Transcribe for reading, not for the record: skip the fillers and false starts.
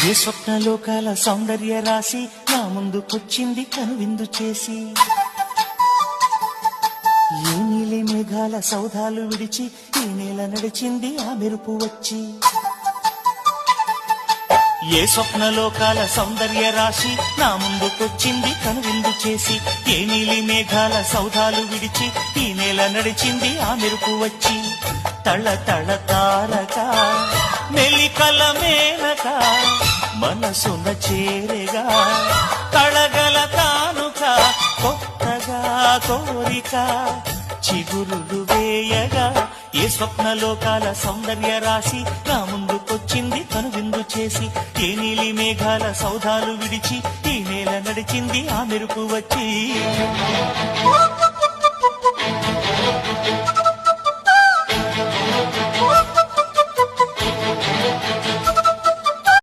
ఏ స్వప్నలోకాల సౌందర్య రాశి నా ముందుకొచ్చింది కనువిందు చేసి, ఏ నీలి మేఘాల సౌధాలు విడిచి ఈ నేల నడిచింది ఆ మెరుపు వచ్చి. ఏ స్వప్నలోకాల సౌందర్య రాశి నా ముందుకొచ్చింది కనువిందు చేసి, ఏ నీలి మేఘాల సౌధాలు విడిచి ఈ నేల నడిచింది ఆ మెరుపు వచ్చి. తళ తళ తారక మెలికల మేనక మనసున చేరేగా, కళగల తానుక కొత్తగా కోరిక చిగురులు వేయగా. ఏ స్వప్నలోకాల సౌందర్య రాశి నా ముందుకొచ్చింది కనువిందు చేసి, ఏ నీలి మేఘాల సౌధాలు విడిచి ఈ నేల నడిచింది ఆ మెరుపు వచ్చి.